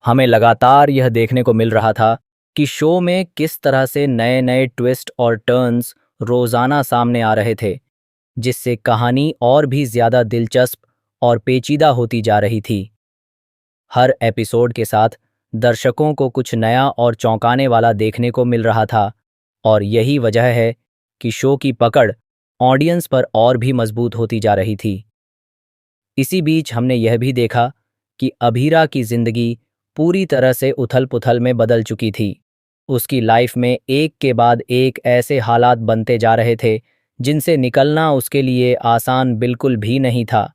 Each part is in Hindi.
हमें लगातार यह देखने को मिल रहा था कि शो में किस तरह से नए नए ट्विस्ट और टर्न्स रोजाना सामने आ रहे थे, जिससे कहानी और भी ज्यादा दिलचस्प और पेचीदा होती जा रही थी। हर एपिसोड के साथ दर्शकों को कुछ नया और चौंकाने वाला देखने को मिल रहा था, और यही वजह है कि शो की पकड़ ऑडियंस पर और भी मजबूत होती जा रही थी। इसी बीच हमने यह भी देखा कि अभीरा की जिंदगी पूरी तरह से उथल-पुथल में बदल चुकी थी। उसकी लाइफ में एक के बाद एक ऐसे हालात बनते जा रहे थे, जिनसे निकलना उसके लिए आसान बिल्कुल भी नहीं था।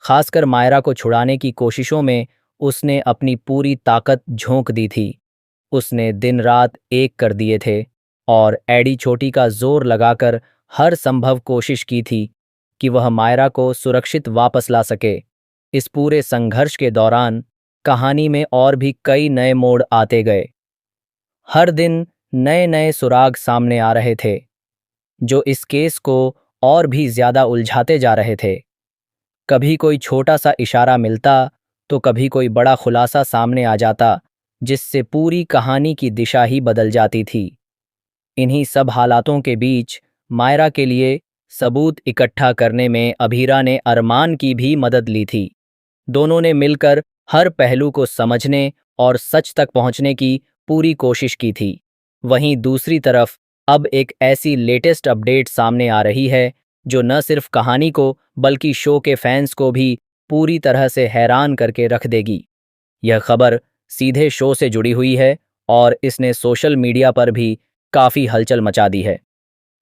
खासकर मायरा को छुड़ाने की कोशिशों में उसने अपनी पूरी ताकत झोंक दी थी। उसने दिन रात एक कर दिए थे और एडी छोटी का जोर लगाकर हर संभव कोशिश की थी कि वह मायरा को सुरक्षित वापस ला सके। इस पूरे संघर्ष के दौरान कहानी में और भी कई नए मोड़ आते गए। हर दिन नए नए सुराग सामने आ रहे थे, जो इस केस को और भी ज्यादा उलझाते जा रहे थे। कभी कोई छोटा सा इशारा मिलता, तो कभी कोई बड़ा खुलासा सामने आ जाता, जिससे पूरी कहानी की दिशा ही बदल जाती थी। इन्हीं सब हालातों के बीच मायरा के लिए सबूत इकट्ठा करने में अभीरा ने अरमान की भी मदद ली थी। दोनों ने मिलकर हर पहलू को समझने और सच तक पहुंचने की पूरी कोशिश की थी। वहीं दूसरी तरफ अब एक ऐसी लेटेस्ट अपडेट सामने आ रही है, जो न सिर्फ कहानी को बल्कि शो के फैंस को भी पूरी तरह से हैरान करके रख देगी। यह खबर सीधे शो से जुड़ी हुई है और इसने सोशल मीडिया पर भी काफ़ी हलचल मचा दी है।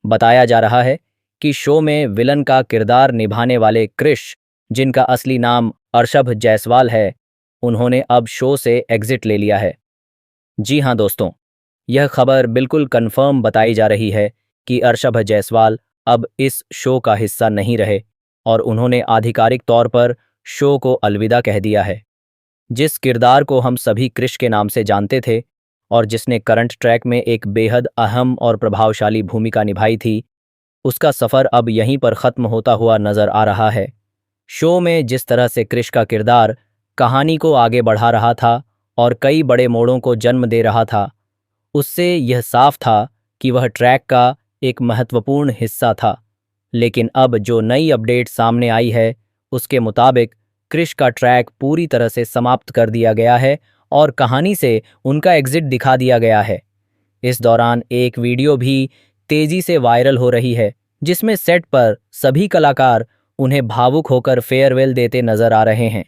बताया जा रहा है कि शो में विलन का किरदार निभाने वाले क्रिश, जिनका असली नाम अर्शभ जायसवाल है, उन्होंने अब शो से एग्जिट ले लिया है। जी हाँ दोस्तों, यह खबर बिल्कुल कंफर्म बताई जा रही है कि अर्शभ जायसवाल अब इस शो का हिस्सा नहीं रहे और उन्होंने आधिकारिक तौर पर शो को अलविदा कह दिया है। जिस किरदार को हम सभी क्रिश के नाम से जानते थे और जिसने करंट ट्रैक में एक बेहद अहम और प्रभावशाली भूमिका निभाई थी, उसका सफ़र अब यहीं पर ख़त्म होता हुआ नज़र आ रहा है। शो में जिस तरह से क्रिश का किरदार कहानी को आगे बढ़ा रहा था और कई बड़े मोड़ों को जन्म दे रहा था, उससे यह साफ था कि वह ट्रैक का एक महत्वपूर्ण हिस्सा था। लेकिन अब जो नई अपडेट सामने आई है, उसके मुताबिक क्रिश का ट्रैक पूरी तरह से समाप्त कर दिया गया है और कहानी से उनका एग्जिट दिखा दिया गया है। इस दौरान एक वीडियो भी तेजी से वायरल हो रही है, जिसमें सेट पर सभी कलाकार उन्हें भावुक होकर फेयरवेल देते नजर आ रहे हैं।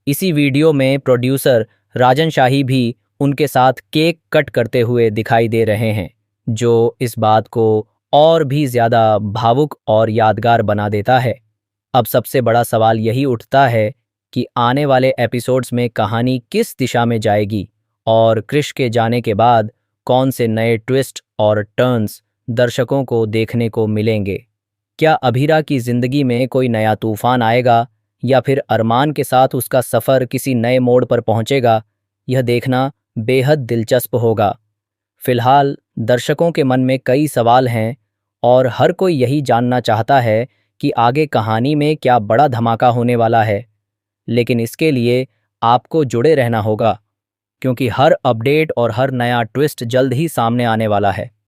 इसी वीडियो में प्रोड्यूसर राजन शाही भी उनके साथ केक कट करते हुए दिखाई दे रहे हैं, जो इस बात को और भी ज्यादा भावुक और यादगार बना देता है। अब सबसे बड़ा सवाल यही उठता है कि आने वाले एपिसोड्स में कहानी किस दिशा में जाएगी और क्रिश के जाने के बाद कौन से नए ट्विस्ट और टर्न्स दर्शकों को देखने को मिलेंगे। क्या अभीरा की जिंदगी में कोई नया तूफान आएगा या फिर अरमान के साथ उसका सफर किसी नए मोड़ पर पहुंचेगा? यह देखना बेहद दिलचस्प होगा। फिलहाल दर्शकों के मन में कई सवाल हैं और हर कोई यही जानना चाहता है कि आगे कहानी में क्या बड़ा धमाका होने वाला है। लेकिन इसके लिए आपको जुड़े रहना होगा, क्योंकि हर अपडेट और हर नया ट्विस्ट जल्द ही सामने आने वाला है।